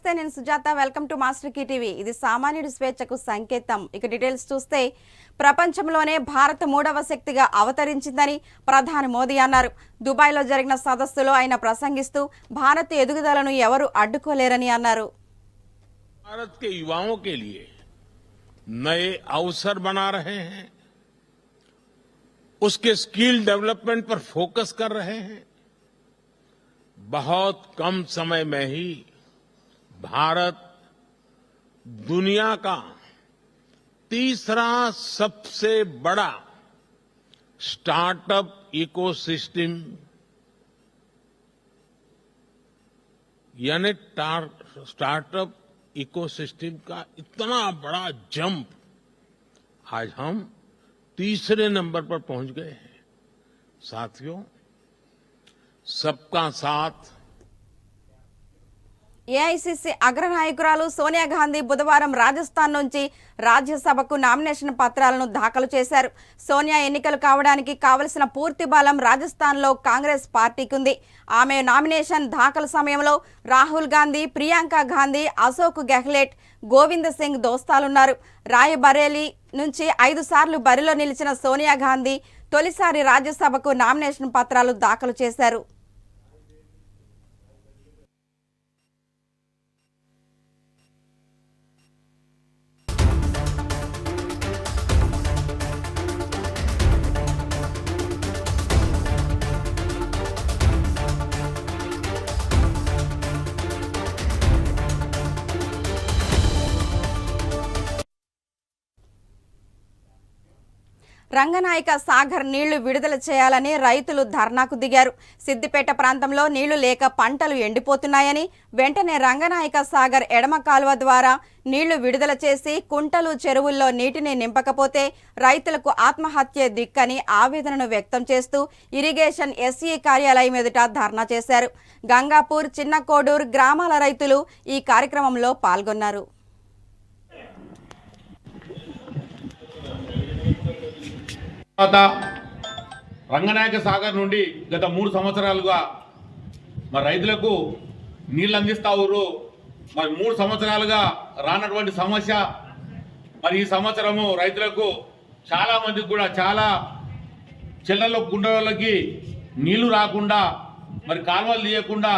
నమస్తే, నేను Sujatha. Welcome to Master Key TV. ఇది సామాన్యుడి స్వేచ్ఛకు సంకేతం. ఇక డీటెయిల్స్ చూస్తే, ప్రపంచంలోనే భారత్ మూడవ శక్తిగా అవతరించిందని ప్రధాని మోదీ అన్నారు. దుబాయ్లో జరిగిన సదస్సులో ఆయన ప్రసంగిస్తూ భారత్ ఎదుగుదలను ఎవరు అడ్డుకోలేరని అన్నారు. भारत के युवाओं के लिए नए अवसर बना रहे हैं, उसके स्किल डेवलपमेंट पर फोकस कर रहे हैं। बहुत कम समय में ही भारत दुनिया का तीसरा सबसे बड़ा स्टार्टअप इकोसिस्टम यानी स्टार्टअप इकोसिस्टम का इतना बड़ा जंप आज हम तीसरे नंबर पर पहुंच गए हैं। साथियों, सबका साथ ఏఐసీసీ అగ్రనాయకురాలు సోనియా గాంధీ బుధవారం రాజస్థాన్ నుంచి రాజ్యసభకు నామినేషన్ పత్రాలను దాఖలు చేశారు. సోనియా ఎన్నికలు కావడానికి కావలసిన పూర్తి బలం రాజస్థాన్లో కాంగ్రెస్ పార్టీకి ఉంది. ఆమె నామినేషన్ దాఖలు సమయంలో రాహుల్ గాంధీ, ప్రియాంక గాంధీ, అశోక్ గెహ్లోట్, గోవింద్ సింగ్ దోస్తాలున్నారు. రాయ్బరేలీ నుంచి 5 సార్లు బరిలో నిలిచిన సోనియా గాంధీ తొలిసారి రాజ్యసభకు నామినేషన్ పత్రాలు దాఖలు చేశారు. రంగనాయక సాగర్ నీళ్లు విడుదల చేయాలని రైతులు ధర్నాకు దిగారు. సిద్దిపేట ప్రాంతంలో నీళ్లు లేక పంటలు ఎండిపోతున్నాయని, వెంటనే రంగనాయక సాగర్ ఎడమ కాలువ ద్వారా నీళ్లు విడుదల చేసి కుంటలు, చెరువుల్లో నీటిని నింపకపోతే రైతులకు ఆత్మహత్య దిక్కని ఆవేదనను వ్యక్తం చేస్తూ ఇరిగేషన్ ఎస్ఈ కార్యాలయం ఎదుట ధర్నా చేశారు. గంగాపూర్, చిన్న కోడూరు గ్రామాల రైతులు ఈ కార్యక్రమంలో పాల్గొన్నారు. రంగనాయక సాగర్ నుండి గత 3 సంవత్సరాలుగా మరి రైతులకు నీళ్లు అందిస్తా ఊరు. మరి 3 సంవత్సరాలుగా రానటువంటి సమస్య. మరి ఈ సంవత్సరము రైతులకు చాలా మందికి కూడా చాలా చెల్లెళ్ళ కుంటలకి నీళ్లు రాకుండా, మరి కాలువలు తీయకుండా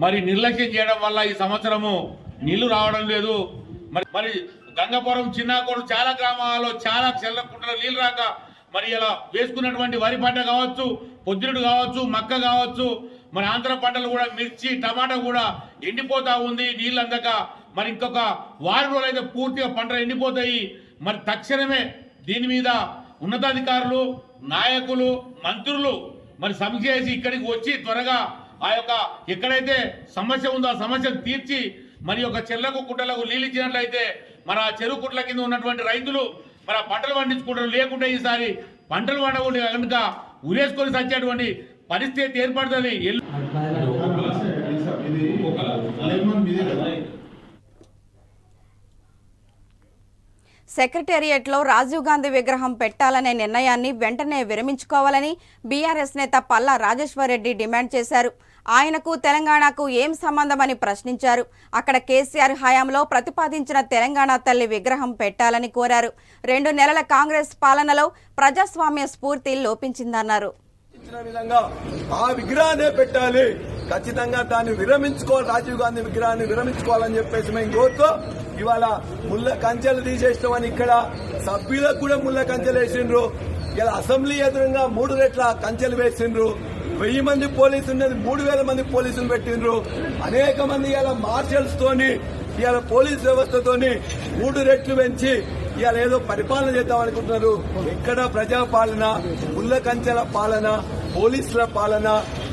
మరి నిర్లక్ష్యం చేయడం వల్ల ఈ సంవత్సరము నీళ్లు రావడం లేదు. మరి గంగపురం, చిన్నకోడు చాలా గ్రామాల్లో చాలా చెల్ల కుంటలో నీళ్లు రాక మరి ఇలా వేసుకున్నటువంటి వరి పంట కావచ్చు, పొద్దురుడు కావచ్చు, మక్క కావచ్చు, మరి ఆంధ్ర పంటలు కూడా మిర్చి, టమాటా కూడా ఎండిపోతా ఉంది నీళ్ళు అందక. మరి ఇంకొక వారం రోజులు అయితే పూర్తిగా పంటలు ఎండిపోతాయి. మరి తక్షణమే దీని మీద ఉన్నతాధికారులు, నాయకులు, మంత్రులు మరి సమీక్ష చేసి ఇక్కడికి వచ్చి త్వరగా ఆ యొక్క ఎక్కడైతే సమస్య ఉందో ఆ సమస్యను తీర్చి మరి ఒక చెల్లకు కుంటలకు నీళ్ళు ఇచ్చినట్లయితే మరి ఆ చెరువు కుట్ల కింద ఉన్నటువంటి రైతులు మరి ఆ పంటలు పండించుకుంటారు. లేకుంటే ఈసారి పంటలు పండకుండా కనుక ఉరేసుకొని సచ్చేటువంటి పరిస్థితి ఏర్పడుతుంది. సెక్రటేరియట్లో రాజీవ్ గాంధీ విగ్రహం పెట్టాలనే నిర్ణయాన్ని వెంటనే విరమించుకోవాలని బీఆర్ఎస్ నేత పల్లా రాజేశ్వర్ రెడ్డి డిమాండ్ చేశారు. ఆయనకు తెలంగాణకు ఏం సంబంధమని ప్రశ్నించారు. అక్కడ కేసీఆర్ హయాంలో ప్రతిపాదించిన తెలంగాణ తల్లి విగ్రహం పెట్టాలని కోరారు. 2 నెలల కాంగ్రెస్ పాలనలో ప్రజాస్వామ్య స్ఫూర్తి లోపించిందన్నారు. ఆ విగ్రహాన్ని పెట్టాలి, ఖచ్చితంగా దాన్ని విరమించుకోవాలి, రాజీవ్ గాంధీ విగ్రహాన్ని విరమించుకోవాలని చెప్పేసి మేము కోరుతూ ఇవాళ ముళ్ళ కంచెలు తీసేస్తామని ఇక్కడ సభ్యులకు కూడా ముళ్ళ కంచెలు వేసిండ్రు. ఇలా అసెంబ్లీ ఎదురుగా 3 రెట్ల కంచెలు వేసిండ్రు. 1000 మంది పోలీసులు ఉన్నది 3000 మంది పోలీసులు పెట్టిండ్రు. అనేక మంది ఇలా మార్షల్స్ తోని ఇవాళ పోలీస్ వ్యవస్థతోని 3 రెట్లు పెంచి ఇవాళ ఏదో పరిపాలన చేద్దాం అనుకుంటున్నారు. ఎక్కడ ప్రజాపాలన, ముళ్ళ కంచెల పాలన, పోలీసుల పాలన,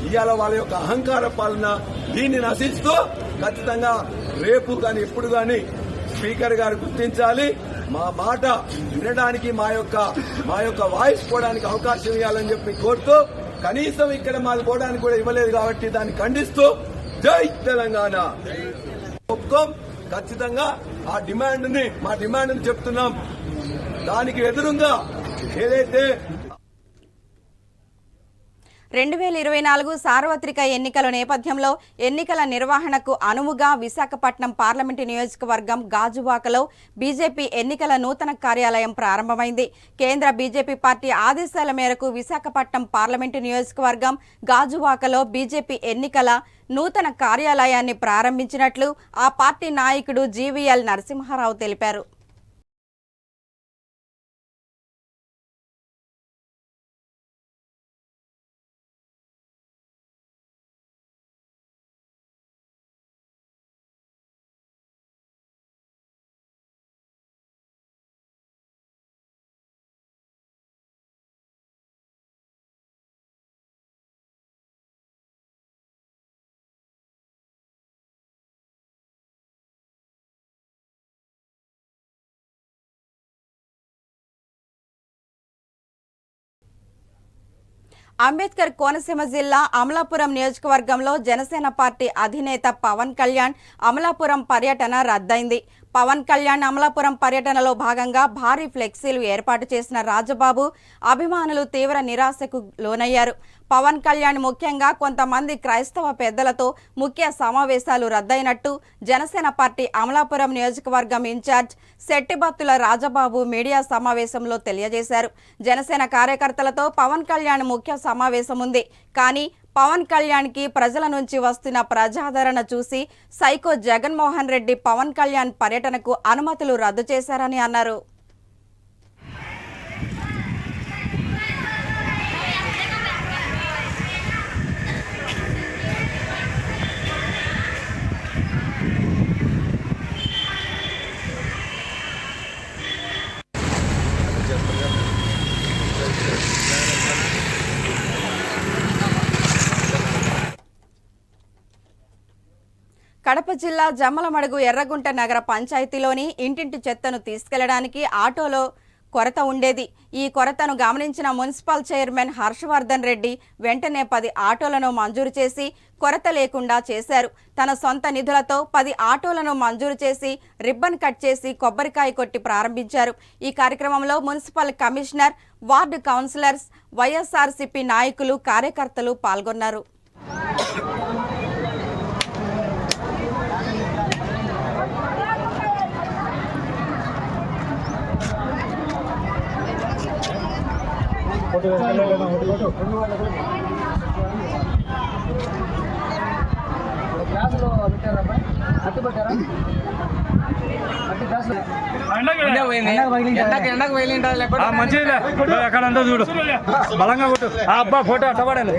ఇవాళ వాళ్ళ యొక్క అహంకార పాలన, దీన్ని నశిస్తూ ఖచ్చితంగా రేపు కానీ ఎప్పుడు కానీ స్పీకర్ గారు గుర్తించాలి. మా మాట వినడానికి మా యొక్క వాయిస్ పోవడానికి అవకాశం ఇవ్వాలని చెప్పి కోరుతూ, కనీసం ఇక్కడ మాది పోవడానికి కూడా ఇవ్వలేదు కాబట్టి దాన్ని ఖండిస్తూ జై తెలంగాణ ఖచ్చితంగా ఆ మా డిమాండ్ ని చెప్తున్నాం. దానికి ఎదురుగా ఏదైతే 2024 సార్వత్రిక ఎన్నికల నేపథ్యంలో ఎన్నికల నిర్వహణకు అనువుగా విశాఖపట్నం పార్లమెంటు నియోజకవర్గం గాజువాకలో బీజేపీ ఎన్నికల నూతన కార్యాలయం ప్రారంభమైంది. కేంద్ర బీజేపీ పార్టీ ఆదేశాల మేరకు విశాఖపట్నం పార్లమెంటు నియోజకవర్గం గాజువాకలో బీజేపీ ఎన్నికల నూతన కార్యాలయాన్ని ప్రారంభించినట్లు ఆ పార్టీ నాయకుడు జీవీఎల్ నరసింహారావు తెలిపారు. అంబేద్కర్ కోనసీమ జిల్లా అమలాపురం నియోజకవర్గంలో జనసేన పార్టీ అధినేత పవన్ కళ్యాణ్ అమలాపురం పర్యటన రద్దయింది. పవన్ కళ్యాణ్ అమలాపురం పర్యటనలో భాగంగా భారీ ఫ్లెక్సీలు ఏర్పాటు చేసిన రాజబాబు అభిమానులు తీవ్ర నిరాశకు లోనయ్యారు. పవన్ కళ్యాణ్ ముఖ్యంగా కొంతమంది క్రైస్తవ పెద్దలతో ముఖ్య సమావేశాలు రద్దయినట్టు జనసేన పార్టీ అమలాపురం నియోజకవర్గం ఇన్ఛార్జ్ శెట్టిబత్తుల రాజబాబు మీడియా సమావేశంలో తెలియజేశారు. జనసేన కార్యకర్తలతో పవన్ కళ్యాణ్ ముఖ్య సమావేశం ఉంది. కానీ పవన్ కళ్యాణ్కి ప్రజల నుంచి వస్తున్న ప్రజాదరణ చూసి సైకో జగన్మోహన్ రెడ్డి పవన్ కళ్యాణ్ పర్యటనకు అనుమతులు రద్దు చేశారని అన్నారు. కడప జిల్లా జమ్మలమడుగు ఎర్రగుంట నగర పంచాయతీలోని ఇంటింటి చెత్తను తీసుకెళ్లడానికి ఆటోలో కొరత ఉండేది. ఈ కొరతను గమనించిన మున్సిపల్ చైర్మన్ హర్షవర్ధన్ రెడ్డి వెంటనే 10 ఆటోలను మంజూరు చేసి కొరత లేకుండా చేశారు. తన సొంత నిధులతో 10 ఆటోలను మంజూరు చేసి రిబ్బన్ కట్ చేసి కొబ్బరికాయ కొట్టి ప్రారంభించారు. ఈ కార్యక్రమంలో municipal commissioner, ward counsellors, YSRCP నాయకులు, కార్యకర్తలు పాల్గొన్నారు. మంచిగా ఎక్కడంతా చూడు బలంగా కొట్టు. అబ్బా ఫోటో అట్టబడాలి.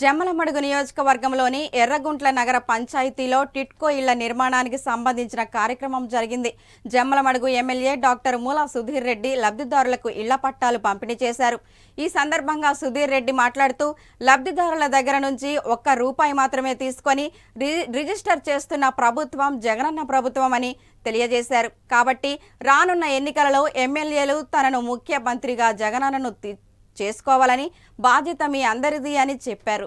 జమ్మలమడుగు నియోజకవర్గంలోని ఎర్రగుంట్ల నగర పంచాయతీలో టిట్కో ఇళ్ల నిర్మాణానికి సంబంధించిన కార్యక్రమం జరిగింది. జమ్మలమడుగు ఎమ్మెల్యే డాక్టర్ మూలా సుధీర్ రెడ్డి లబ్ధిదారులకు ఇళ్ల పట్టాలు పంపిణీ చేశారు. ఈ సందర్భంగా సుధీర్ రెడ్డి మాట్లాడుతూ లబ్ధిదారుల దగ్గర నుంచి ₹1 మాత్రమే తీసుకొని రిజిస్టర్ చేస్తున్న ప్రభుత్వం జగనన్న ప్రభుత్వం అని తెలియజేశారు. కాబట్టి రానున్న ఎన్నికలలో ఎమ్మెల్యేలు తనను ముఖ్యమంత్రిగా జగనన్నను చేసుకోవాలని బాధ్యత మీ అందరిది అని చెప్పారు.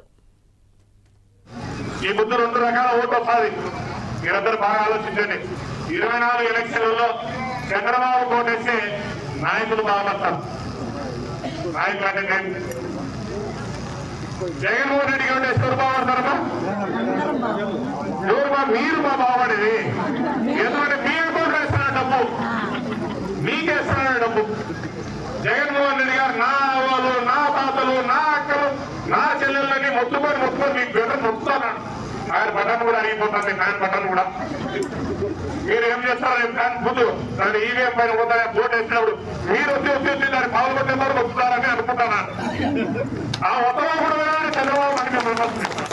ఈ ముందు 2 రకాల ఓటు వస్తుంది. మీరందరూ బాగా ఆలోచించండి. 24 ఎలక్షన్లలో చంద్రబాబు కోటేస్తే నాయకులు బాగుపడతారు. నాయకులు అంటే జగన్మోహన్ రెడ్డి గారు ఎవరు బాగుపడతారమ్మా? ఎవరు మీరు బాగుపడేది? ఎందుకంటే మీ అకౌంట్ వేస్తున్న డబ్బు మీకేస్తున్న డబ్బు. జగన్మోహన్ రెడ్డి గారు నా అవ్వలు, నా తాతలు, నా అక్కలు, నా చెల్లెళ్ళని మొత్తుకొని మీకు బెటర్ మొత్తాను. ఆయన బటన్ కూడా అరిగిపోతుంది. ఫ్యాన్ బటన్ కూడా మీరు ఏం చేస్తారు? ఫ్యాన్ ముందు దాని ఈవీఎం పైన పోతా ఓటు వేసినప్పుడు మీరు వచ్చి దాన్ని పాల్గొట్టే వరకు వస్తున్నారని అనుకుంటున్నాను. ఆ ఉత్తమం కూడా చంద్రబాబు అని మేము విమర్శిస్తాం.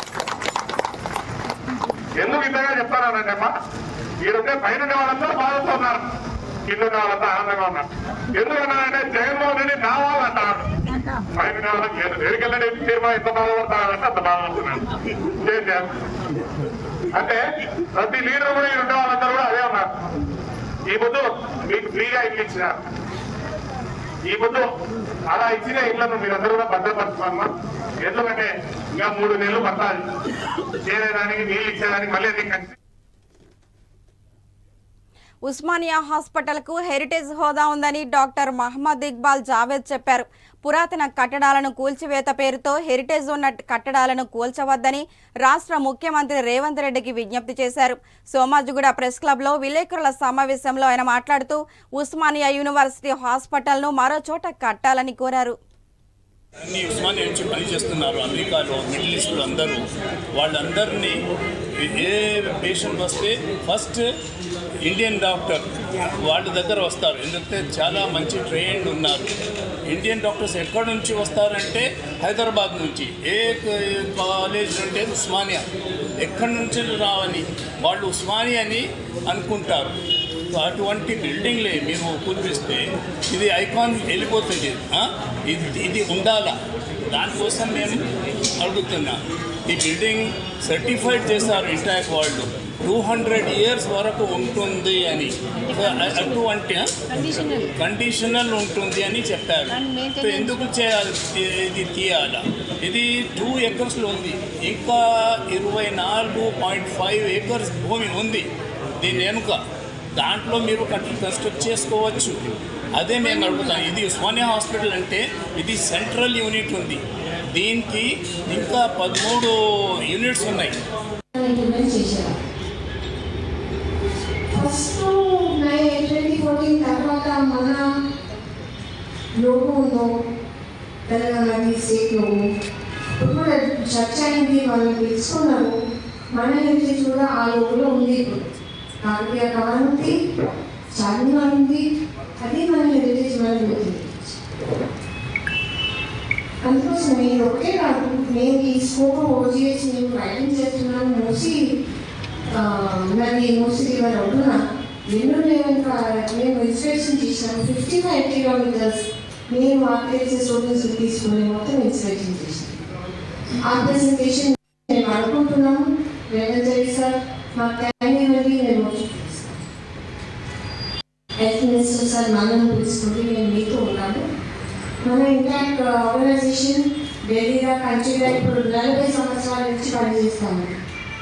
ఎందుకు ఇంతగా చెప్తానంటే అమ్మా, ఈరోజు పైన వాళ్ళందరూ బాధపడుతున్నారు, కింద వాళ్ళంతా ఆనందంగా ఉన్నారు. ఎందుకన్నారంటే జగన్మోహన్ రెడ్డి నా వాళ్ళు అంటారు. పైన వాళ్ళకి ఎదురుకెళ్ళండి తీర్మానం ఎంత బాధపడతారంటే అంత బాధపడుతున్నాను. అంటే ప్రతి లీడర్ కూడా ఈ 2 వాళ్ళందరూ కూడా అదే ఉన్నారు. ఈ పొద్దు మీకు ఫ్రీగా ఇల్లు ఇచ్చినారు. ఈ పొద్దు అలా ఇచ్చిన ఇళ్లను మీరందరూ కూడా భద్రపరచుకోమ్మా. ఎందుకంటే ఇంకా 3 నెలలు పట్టాలి చేరేదానికి, నీళ్ళు ఇచ్చేదానికి. మళ్ళీ ఉస్మానియా హాస్పిటల్కు హెరిటేజ్ హోదా ఉందని డాక్టర్ మహమ్మద్ ఇక్బాల్ జావేద్ చెప్పారు. పురాతన కట్టడాలను కూల్చివేత పేరుతో హెరిటేజ్ ఉన్న కట్టడాలను కూల్చవద్దని రాష్ట్ర ముఖ్యమంత్రి రేవంత్ రెడ్డికి విజ్ఞప్తి చేశారు. సోమాజిగూడ ప్రెస్ క్లబ్లో విలేకరుల సమావేశంలో ఆయన మాట్లాడుతూ ఉస్మానియా యూనివర్సిటీ హాస్పిటల్ను మరో చోట కట్టాలని కోరారు. అన్ని ఉస్మానియా నుంచి పనిచేస్తున్నారు అమెరికాలో, మిడిల్ ఈస్ట్లో అందరూ. వాళ్ళందరినీ ఏ పేషెంట్ వస్తే ఫస్ట్ ఇండియన్ డాక్టర్ వాళ్ళ దగ్గర వస్తారు. ఎందుకంటే చాలా మంచి ట్రైన్డ్ ఉన్నారు. ఇండియన్ డాక్టర్స్ ఎక్కడి నుంచి వస్తారంటే హైదరాబాద్ నుంచి. ఏ కాలేజ్ అంటే ఉస్మానియా, ఎక్కడి నుంచి రావని వాళ్ళు ఉస్మానియాని అనుకుంటారు. అటువంటి బిల్డింగ్లే మీరు కూల్పిస్తే ఇది ఐకాన్ వెళ్ళిపోతుంది. ఇది ఉండాలా, దానికోసం మేము అడుగుతున్నాం. ఈ బిల్డింగ్ సర్టిఫైడ్ చేశారు ఇంటాక్ వాళ్ళు 200 years వరకు ఉంటుంది అని. అటువంటి కండిషనల్ ఉంటుంది అని చెప్పారు. ఎందుకు చేయాలి, ఇది తీయాలా? ఇది 2 acresలో ఉంది. ఇంకా 24.5 acres భూమి ఉంది దీని వెనుక. దాంట్లో మీరు కన్స్ట్రక్ట్ చేసుకోవచ్చు. అదే మేము అడుగుతాం. ఇది ఉస్మానియా హాస్పిటల్ అంటే ఇది సెంట్రల్ యూనిట్ ఉంది. దీనికి ఇంకా 13 యూనిట్స్ ఉన్నాయి. ఫస్ట్ 2014 తర్వాత మన లోగో ఉందో తెలంగాణ స్టేట్లో ఇప్పుడు చర్చ అయింది, వాళ్ళు తెలుసుకున్నారు. మన హెరిటేజ్ కూడా ఆ లోగోలో ఉంది. ఇప్పుడు కాకతీయ కవర్ ఉంది, చార్మినార్ ఉంది, అది మన హెరిటేజ్ వాళ్ళు. అందుకోసం నేను ఒకటే కాదు, నేను ఈ స్కోప్ ఓజీఎస్ నేను రైటింగ్ చేస్తున్నాను. మరి మూసి రివర్ అవుతున్నా ఎన్నో మేము ఇన్స్పిరేషన్ చేసినాము. 55 kilometers మేము ఆర్టిఎస్ స్టూడెంట్స్ తీసుకుని మొత్తం ఇన్స్పిరేషన్ చేసినాం. ఆ ప్రెజెంటేషన్ మేము అనుకుంటున్నాము. రేవంత్ రెడ్డి సార్ మా టైం ఇవ్వండి, నేను హెల్త్ మినిస్టర్ సార్ మనం తీసుకుంటే నేను మీతో ఉన్నాను. మన ఇంపాక్ట్ ఆర్గనైజేషన్ ఢిల్లీగా కంట్రీగా ఇప్పుడు 40 సంవత్సరాల నుంచి పనిచేస్తాము.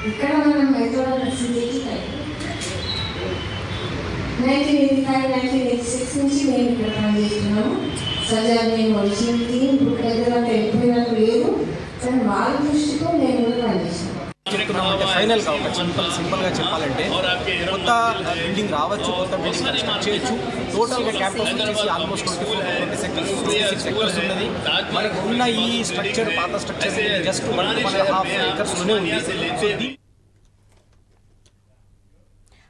ఇక్కడ మనం హైదరాబాద్ 1985-1986 నుంచి మేము ఇక్కడ పనిచేస్తున్నాము. సజా మేము ఒరిజినల్ టీం ఇప్పుడు హైదరాబాద్ వెళ్ళిపోయినట్టు లేదు, కానీ వాళ్ళ దృష్టితో మేము కూడా పనిచేస్తున్నాము. ఫైనల్గా ఒక సింపుల్గా చెప్పాలంటే కొత్త బిల్డింగ్ రావచ్చు, కొత్త బిల్డింగ్ కన్స్ట్రక్ట్ చేయొచ్చు. టోటల్గా క్యాపిటల్ వచ్చేసి ఆల్మోస్ట్ 26 ఎకర్స్ ఉన్నది. మనకు ఉన్న ఈ స్ట్రక్చర్ పాత స్ట్రక్చర్ జస్ట్ 1.5 acresలోనే ఉంది.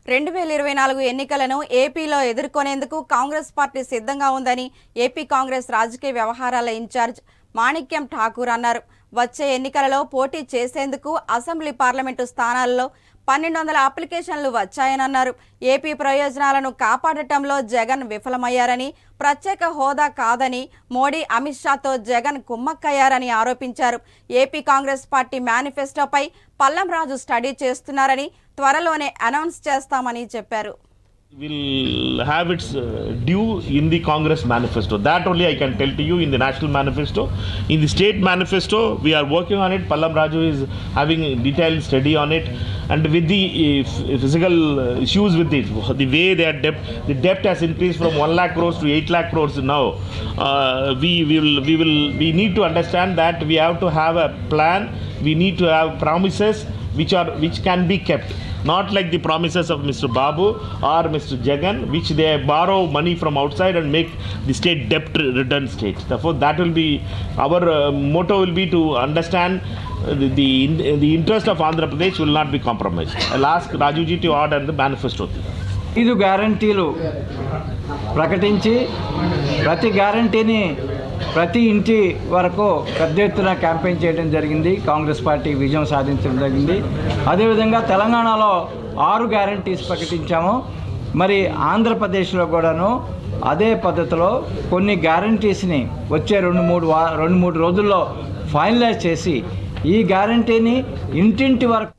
2024 ఎన్నికలను ఏపీలో ఎదుర్కొనేందుకు కాంగ్రెస్ పార్టీ సిద్ధంగా ఉందని ఏపీ కాంగ్రెస్ రాజకీయ వ్యవహారాల ఇన్ఛార్జ్ మాణిక్యం ఠాకూర్ అన్నారు. వచ్చే ఎన్నికలలో పోటీ చేసేందుకు అసెంబ్లీ పార్లమెంటు స్థానాల్లో 1200 అప్లికేషన్లు వచ్చాయనన్నారు. ఏపీ ప్రయోజనాలను కాపాడటంలో జగన్ విఫలమయ్యారని, ప్రత్యేక హోదా కాదని మోడీ అమిత్ షాతో జగన్ కుమ్మక్కయ్యారని ఆరోపించారు. ఏపీ కాంగ్రెస్ పార్టీ మేనిఫెస్టోపై పల్లం రాజు స్టడీ చేస్తున్నారని, త్వరలోనే అనౌన్స్ చేస్తామని చెప్పారు. will have its due in the Congress manifesto. That only I can tell to you in the national manifesto. In the state manifesto, we are working on it. Pallam Raju is having a detailed study on it. And with the physical issues with it, the way they are the debt has increased from 1 lakh crores to 8 lakh crores now. We need to understand that we have to have a plan. We need to have promises which can be kept. Not like the promises of Mr. Babu or Mr. Jagan, which they borrow money from outside and make the state debt-ridden state. Therefore, that will be our motto. Will be to understand the interest of Andhra Pradesh will not be compromised. I'll ask Rajuji to order the manifesto. 5 గ్యారంటీలు ప్రకటించి ప్రతి గ్యారంటీని ప్రతి ఇంటి వరకు పెద్ద ఎత్తున campaign చేయడం జరిగింది. కాంగ్రెస్ పార్టీ విజయం సాధించడం జరిగింది. అదేవిధంగా తెలంగాణలో 6 గ్యారంటీస్ ప్రకటించాము. మరి ఆంధ్రప్రదేశ్లో కూడాను అదే పద్ధతిలో కొన్ని గ్యారంటీస్ని వచ్చే 2-3 రోజుల్లో ఫైనలైజ్ చేసి ఈ గ్యారంటీని ఇంటింటి వరకు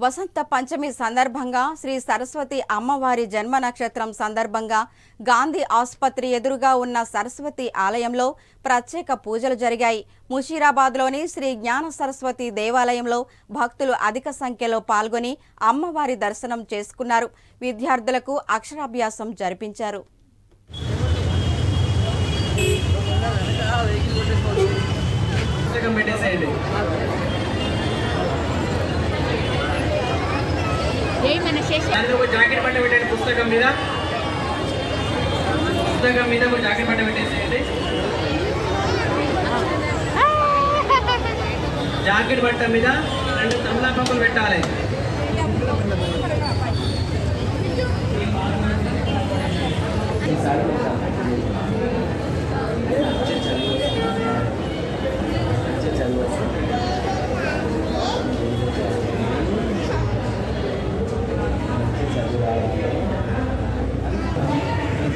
వసంత పంచమి సందర్భంగా శ్రీ సరస్వతి అమ్మవారి జన్మ నక్షత్రం సందర్భంగా గాంధీ ఆసుపత్రి ఎదురుగా ఉన్న సరస్వతి ఆలయంలో ప్రత్యేక పూజలు జరిగాయి. ముషీరాబాద్లోని శ్రీ జ్ఞాన సరస్వతి దేవాలయంలో భక్తులు అధిక సంఖ్యలో పాల్గొని అమ్మవారి దర్శనం చేసుకున్నారు. విద్యార్థులకు అక్షరాభ్యాసం జరిపించారు. జాకెట్ పట్ట పెట్టండి. పుస్తకం మీద జాకెట్ పట్ట పెట్టేసేయండి. జాకెట్ పట్ట మీద 2 తమలపాకులు పెట్టాలి.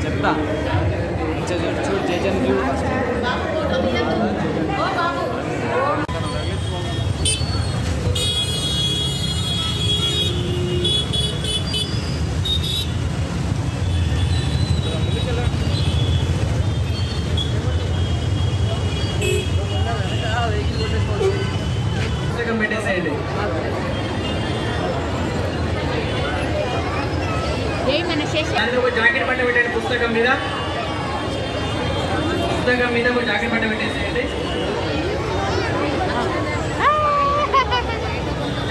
చెప్తా చూడు జేజన్ పుస్తకం పెట్టేసేయండి. జాకెట్ పట్ట పెట్టండి. పుస్తకం మీద జాకెట్ పట్ట పెట్టేసేయండి.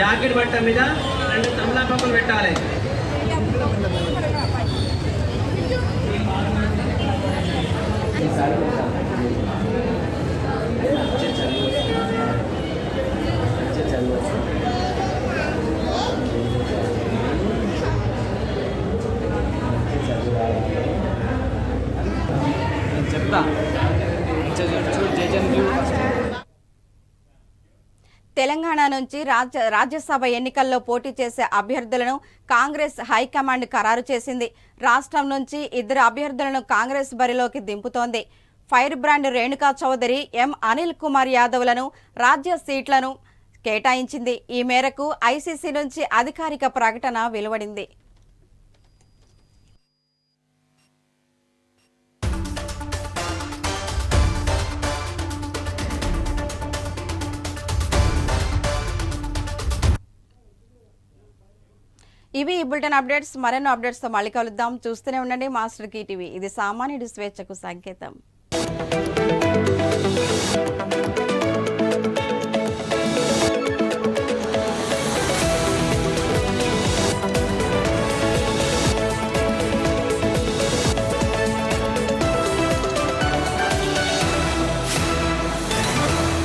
జాకెట్ పట్ట మీద 2 తమలపాకులు పెట్టాలి. చెప్తా చూడు జేజన్ తెలంగాణ నుంచి రాజ్యసభ ఎన్నికల్లో పోటీ చేసే అభ్యర్థులను కాంగ్రెస్ హైకమాండ్ ఖరారు చేసింది. రాష్ట్రం నుంచి 2 అభ్యర్థులను కాంగ్రెస్ బరిలోకి దింపుతోంది. ఫైర్ బ్రాండ్ రేణుకా చౌదరి, ఎం అనిల్ కుమార్ యాదవ్లను రాజ్య సీట్లను కేటాయించింది. ఈ మేరకు ఐసీసీ నుంచి అధికారిక ప్రకటన వెలువడింది. ఇవి ఈ బులెటిన్ అప్డేట్స్. మరెన్నో అప్డేట్స్తో మళ్ళీ కలుద్దాం. చూస్తూనే ఉండండి మాస్టర్ కీ టీవీ. ఇది సామాన్యుడి స్వేచ్ఛకు సంకేతం.